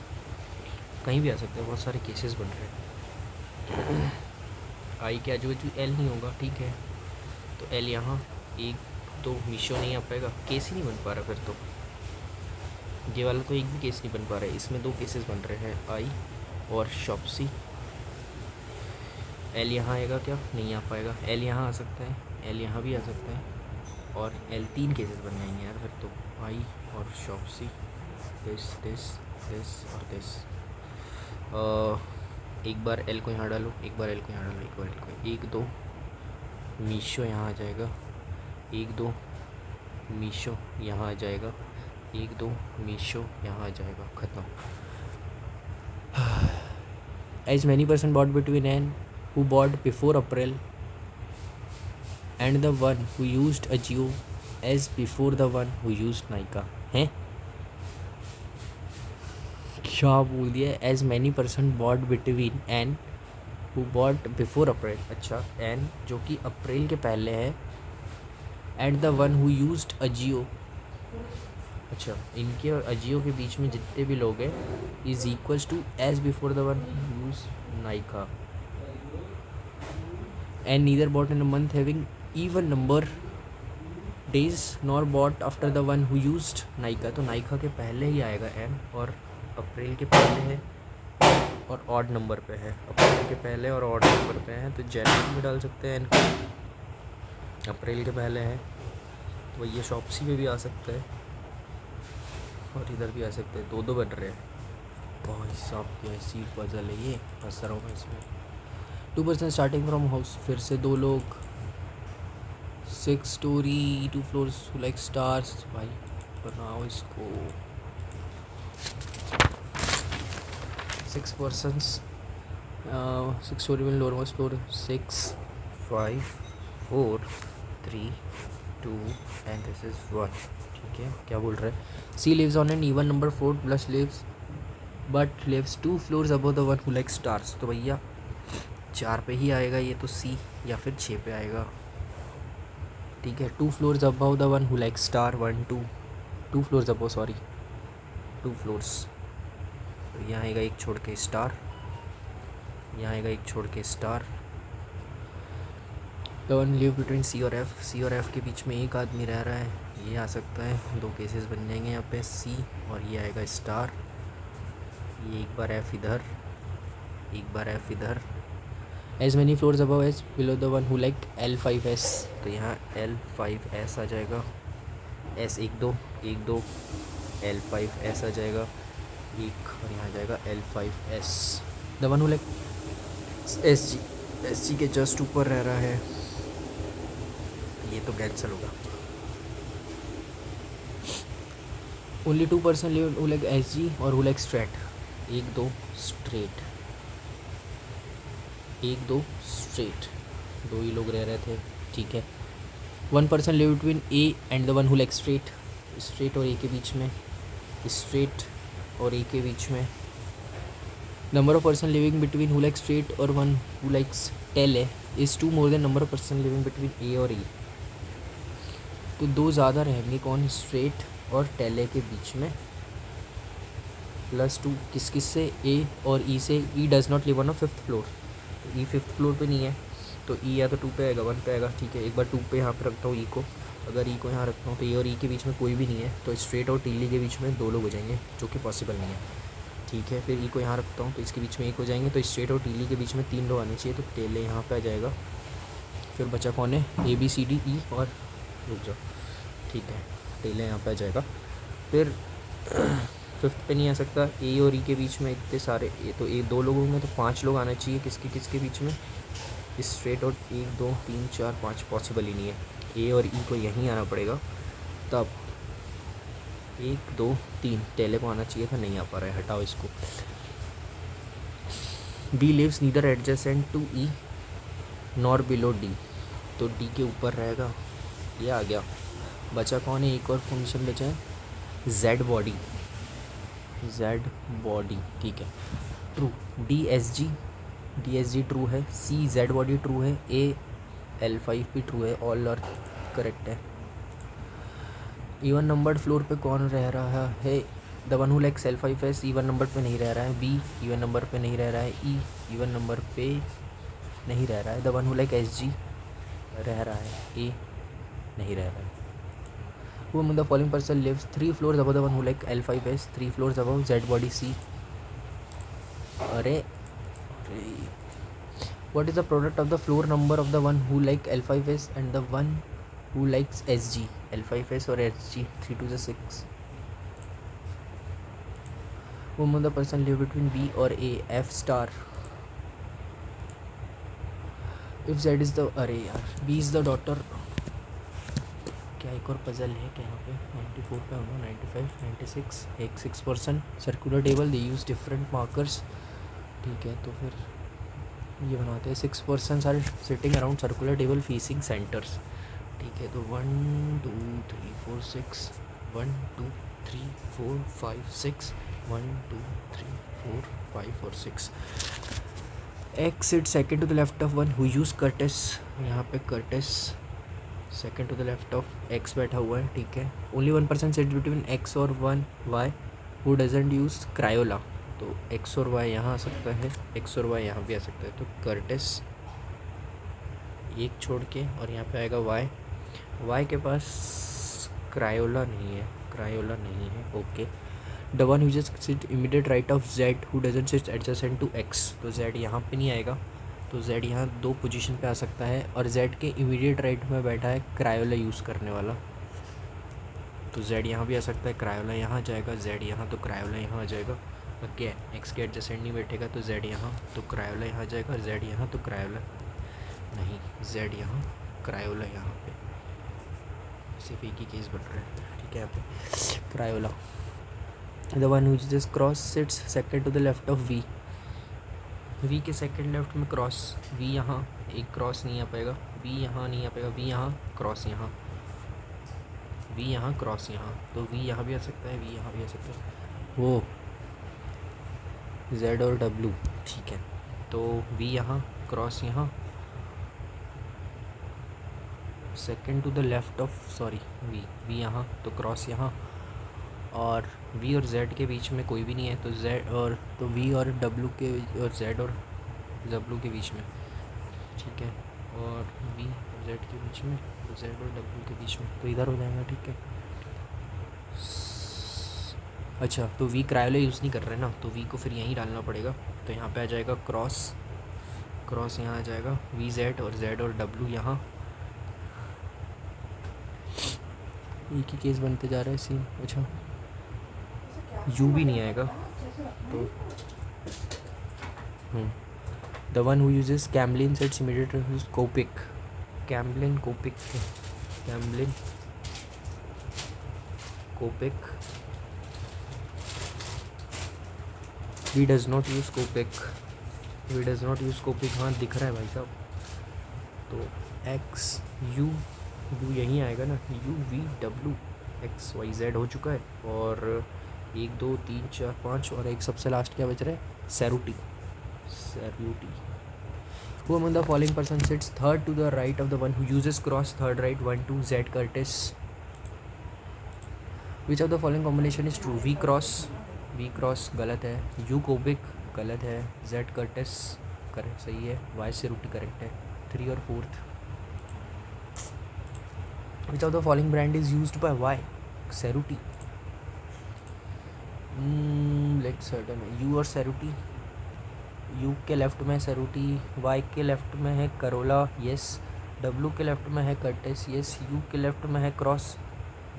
कहीं भी आ सकता है, बहुत सारे केसेस बन रहे हैं। आई के आजू बाजू एल नहीं होगा, ठीक है, तो एल यहाँ, 1 2 मीशो नहीं आ पाएगा, केस ही नहीं बन पा रहा फिर तो, ये वाला तो एक भी केस नहीं बन पा रहा है, इसमें 2 केसेस बन रहे हैं, आई और शॉप्सी। एल यहाँ आएगा क्या, नहीं आ पाएगा, एल यहाँ आ सकता है, एल यहाँ भी आ सकता है, और एल 3 केसेस बन जाएंगे यार फिर तो, आई और शॉप्सी, दिस दिस दिस और दिस। एक बार एल को यहाँ डालो, एक बार एल को यहाँ डालो, एक बार एल को, 1 2 मीशो यहाँ आ जाएगा, 1 2 मीशो यहाँ आ जाएगा, 1 2 मीशो यहाँ आ जाएगा, ख़त्म। As many person bought between N who bought before April, and the one who used Ajio as before the one who used Nykaa. हैं क्या बोल दिया? As many percent bought between and who bought before April. अच्छा, N जो कि April के पहले है, and the one who used Ajio. अच्छा, इनके और अजियो के बीच में जितने भी लोग हैं is equals to as before the one who use Nykaa and neither bought in a month having even number days nor bought after the one who used Nykaa. तो नाइका के पहले ही आएगा एन, और अप्रैल के पहले है और ऑड नंबर पे है। अप्रैल के पहले और ऑड नंबर पे है तो जनवरी में डाल सकते हैं एन को। अप्रैल के पहले है तो ये शॉपसी में भी आ सकता है और इधर भी आ सकते हैं, दो दो बन रहे हैं। भाई साहब कैसी पजल है ये, फंस रहा हूँ मैं इसमें। 2% स्टार्टिंग फ्रॉम हाउस, फिर से दो लोग, 6 स्टोरी 2 फ्लोर्स लाइक स्टार्स। भाई बनाओ इसको। 6 persons, 6 story में lower most floor, 6 5 4 3 2 and this is 1। ठीक है, क्या बोल रहे हैं? C lives on an even number 4 plus lives but lives 2 floors above the one who like stars. तो भैया 4 पे ही आएगा ये तो, सी, या फिर 6 पे आएगा। ठीक है, 2 floors above the one who like star, 1 2 2 floors above, sorry 2 floors. तो यहाँ आएगा एक छोड़ के स्टार, यहाँ आएगा एक छोड़ के star. The one live between C और एफ, सी और एफ के बीच में एक आदमी रह रहा है, ये आ सकता है। 2 केसेस बन जाएंगे यहाँ पे, सी और ये आएगा स्टार। ये एक बार एफ इधर, एक बार एफ इधर। As many floors above as below the one who like L5S, तो यहाँ L5S आ जाएगा। S 1 2 1 2 L5S आ जाएगा एक, और यहाँ आ जाएगा L5S। The one who like SG के जस्ट ऊपर रह रहा है, ये तो कैंसिल होगा। Only 2% live who like SG और who like straight, 1 2 straight, 1 2 straight, 2 ही लोग रह रहे थे। ठीक है, 1% live between A and the one who like straight, straight और A के बीच में, स्ट्रेट और A के बीच में। Number of person living between who like straight और one who likes telly is 2 more than number of person living between A और E। तो 2 ज़्यादा रहेंगे कौन? स्ट्रेट और टेले के बीच में, +2 किस किस से? A और E से। E does not live on a 5th floor, तो E 5th फ्लोर पे नहीं है, तो E या तो 2 पे आएगा, 1 पे आएगा। ठीक है, एक बार 2 पे यहाँ पे रखता हूँ E को। अगर E को यहाँ रखता हूँ तो A और E के बीच में कोई भी नहीं है, तो स्ट्रेट और टीली के बीच में 2 लोग हो जाएंगे, जो कि पॉसिबल नहीं है। ठीक है, फिर E को यहाँ रखता हूँ तो इसके बीच में 1 हो जाएंगे, तो स्ट्रेट और टीली के बीच में 3 लोग आने चाहिए, तो टेले यहाँ पे आ जाएगा। फिर बचा कौन है? ABCD E और, रुक जाओ, ठीक है, टेले यहाँ पे आ जाएगा। फिर 5th पे नहीं आ सकता, A और E के बीच में इतने सारे, तो 2 लोग होंगे तो 5 लोग आना चाहिए, किसके बीच में? स्ट्रेट और 1 2 3 4 5 पॉसिबल ही नहीं है। A और E को यहीं आना पड़ेगा, तब 1 2 3 टेले को आना चाहिए था, नहीं आ पा रहा है, हटाओ इसको। B lives neither adjacent to E nor below D, तो D के ऊपर रहेगा, ये आ गया। बचा कौन है? एक और फंक्शन बचा है, Z बॉडी, Z बॉडी। ठीक है, ट्रू, DSG ट्रू है, C Z बॉडी ट्रू है, A L5 भी ट्रू है, ऑल आर करेक्ट है। इवन नंबर्ड फ्लोर पे कौन रह रहा है? The one who likes L5S even number पे नहीं रह रहा है, B इवन नंबर पे नहीं रह रहा है, E इवन नंबर पे नहीं रह रहा है, the one who like SG रह रहा है, A नहीं रह रहा है। Who among the following person lives 3 floors above the one who like L5S, 3 floors above Z body C? अरे what is the product of the floor number of the one who like L5S and the one who likes SG? L5S or SG, 3 to the 6. Who among the person live between B or A? F star. If Z is the, अरे यार, B is the daughter, क्या एक और puzzle है क्या यहाँ पे? 94 पे होना, 95 96, एक 6%। Circular table, they use different markers. ठीक है, तो फिर ये बनाते हैं 6 persons are sitting around circular table facing centres. ठीक है, तो 1 2 3 4 6, 1 2 3 4 5 6, 1 2 3 4 5 और 6। X sit second to the left of one who use Curtis. यहाँ पे Curtis second to the left of X बैठा हुआ है। ठीक है, only 1 person sit between X और 1 Y who doesn't use Crayola. तो एक्स और वाई यहाँ आ सकता है, एक्स और वाई यहाँ भी आ सकता है। तो कर्टेस एक छोड़ के, और यहाँ पे आएगा वाई। वाई के पास क्रायोला नहीं है, क्रायोला नहीं है। Okay, the one who just sit immediate right of Z who doesn't sit adjacent to X. तो जेड यहाँ पे नहीं आएगा, तो जेड यहाँ 2 पोजीशन पे आ सकता है, और जेड के इमीडिएट राइट में बैठा है क्रायोला यूज़ करने वाला। तो जेड यहाँ भी आ सकता है, क्रायोला यहाँ आ जाएगा, जेड यहाँ, तो क्रायोला यहाँ आ जाएगा। ओके, एक्स के एडजेसेंट नहीं बैठेगा तो जेड यहाँ, तो क्रायोला यहाँ आ जाएगा, जेड यहाँ, तो क्रायोला नहीं, जेड यहाँ, क्रायोला यहाँ पे। सिर्फ एक ही केस बन रहा है। ठीक है, यहाँ पे Crayola. The one who just cross sits second to the left of V. V के सेकेंड लेफ्ट में क्रॉस, वी यहाँ एक क्रॉस नहीं आ पाएगा, वी यहाँ नहीं आ पाएगा, वी यहाँ क्रॉस यहाँ, वी यहाँ क्रॉस यहाँ, तो वी यहाँ भी आ सकता है, वी यहाँ भी आ सकता है। वो जेड और डब्लू। ठीक है, तो वी यहाँ क्रॉस यहाँ, second to the left of sorry V यहाँ, तो क्रॉस यहाँ, और वी और जेड के बीच में कोई भी नहीं है, तो जेड और तो वी और डब्लू के, और जेड और डब्लू के बीच में। ठीक है, और वी और जेड के बीच में, तो जेड और डब्लू के बीच में, तो इधर हो जाएगा। ठीक है, अच्छा, तो वी क्रायोला यूज़ नहीं कर रहे ना, तो वी को फिर यहीं डालना पड़ेगा। तो यहाँ पे आ जाएगा क्रॉस, क्रॉस यहाँ आ जाएगा, वी जेड और जेड और डब्लू यहाँ। एक ही केस बनते जा रहा है सेम। अच्छा, यू भी नहीं आएगा, तो the one who uses Camlin sets immediate use Copic. Camlin Copic, Camlin Copic, V does not use Copic, V does not use Copic. हाँ दिख रहा है भाई साहब, तो एक्स यू, यू यहीं आएगा ना, U V W X Y Z हो चुका है, और 1 2 3 4 5, और एक सबसे लास्ट क्या बच रहा है, सेरुटी, सेरुटी। Who among the following person sits third to the right of the one who uses cross third right 1 2 Z Curtis? Which of the following combination is true? V cross गलत है, U Kobic गलत है, Z Curtis correct सही है, Y Ceruti correct है। 3 और 4th, which of the following brand is used by Y? Ceruti। Let's certain U और Ceruti, you के लेफ्ट में सेरुटी, वाई के लेफ्ट में है करोला, यस। डब्लू के लेफ्ट में है कर्टेस, यस। यू के लेफ्ट में है क्रॉस,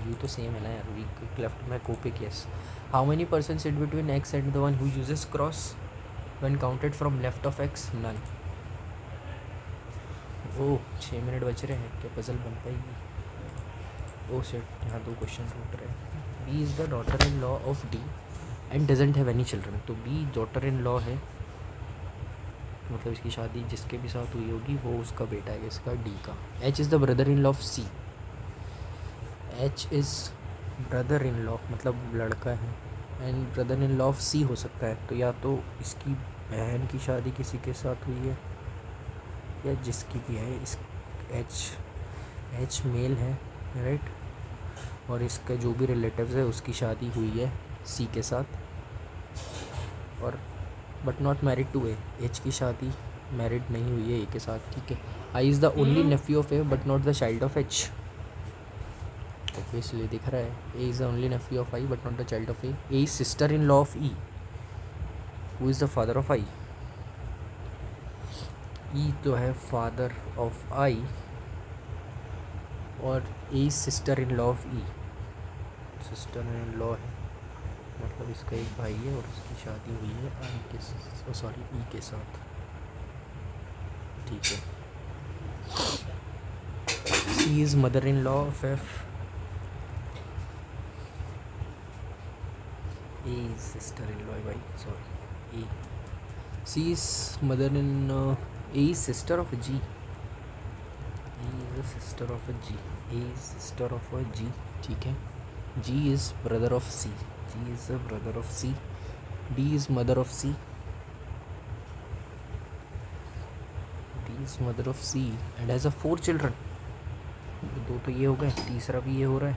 यू तो सेम है ना यार, वी के लेफ्ट में है Copic, yes. How many person sit between X and the one who uses cross when counted from left of X? None. Oh 6 minute बच रहे हैं, क्या पजल बन पाएगी? ओह शिट, यहाँ 2 क्वेश्चन टूट रहे हैं। B is the daughter in law of D and doesn't have any children. तो बी डॉटर इन लॉ है, मतलब इसकी शादी जिसके भी साथ हुई होगी वो उसका बेटा है, इसका डी का। H is the brother in law of C, H is brother in law मतलब लड़का है, and brother in law of C हो सकता है, तो या तो इसकी बहन की शादी किसी के साथ हुई है, या जिसकी भी है। इस एच मेल है राइट, और इसका जो भी रिलेटिव्स है उसकी शादी हुई है सी के साथ, और but not married to A, H की शादी मैरिड नहीं हुई है ए के साथ। ठीक है, I is the only nephew of A but not the child of H, obviously दिख रहा है, A is the only nephew of I but not the child of A. A is sister in law of E, who is the father of I? E तो है father of I, और A is sister in law of E, sister in law है, मतलब इसका एक भाई है और उसकी शादी हुई है आई के सॉरी ई के साथ। ठीक है, C is mother in law of F, A is sister in law भाई sorry, A C is mother in A is sister of G. A is a sister of a G. A is sister of a G. ठीक है. G is brother of C. G is a brother of C. D is mother of C. D is mother of C and has a 4 children. दो तो ये हो गए, तीसरा भी ये हो रहा है.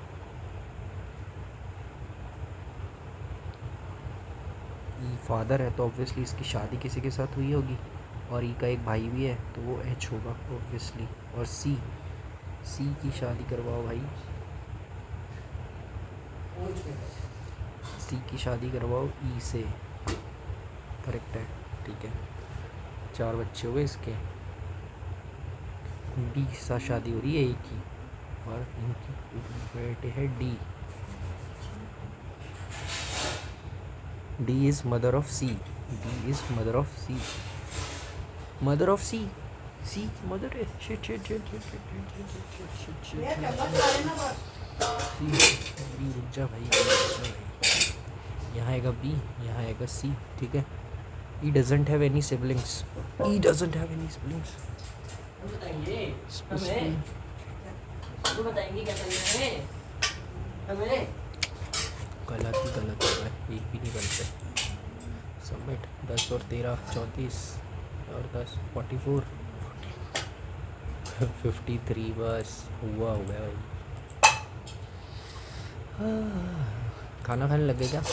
ई फादर है तो ऑब्वियसली इसकी शादी किसी के साथ हुई होगी और ई का एक भाई भी है तो वो एच होगा ऑब्वियसली. और सी की शादी करवाओ भाई. सी की शादी करवाओ ई से. करेक्ट है. ठीक है. 4 बच्चे हुए इसके. डी के साथ शादी हो रही है ए की और इनकी बेटे है D. D is mother of C. D is mother of C. Mother of C. C mother है. Shit. B रुक जा भाई. यहाँ आएगा B, यहाँ आएगा C. ठीक है. E doesn't have any siblings. E doesn't have any siblings. बताएंगे क्या करना है हमें. गलत हो रहा है. एक भी नहीं बनते. सबमिट. 10 और 13 34 और 10 44 53 बस हुआ हो गया भाई. खाना खाने लग गए क्या?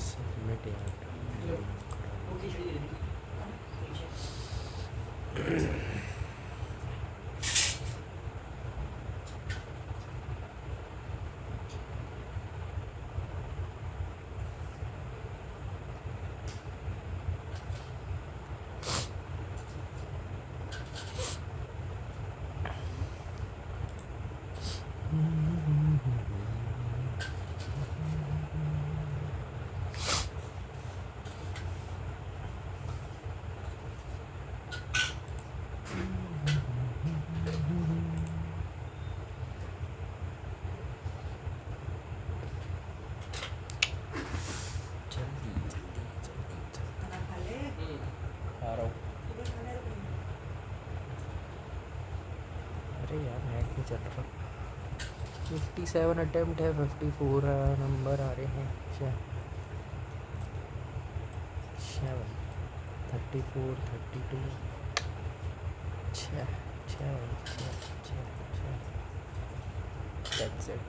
सबमिट यार. अरे यार नेट नहीं चल रहा. 57 अटेम्प्ट है. 54 नंबर आ रहे हैं. 34 32 6 That's it.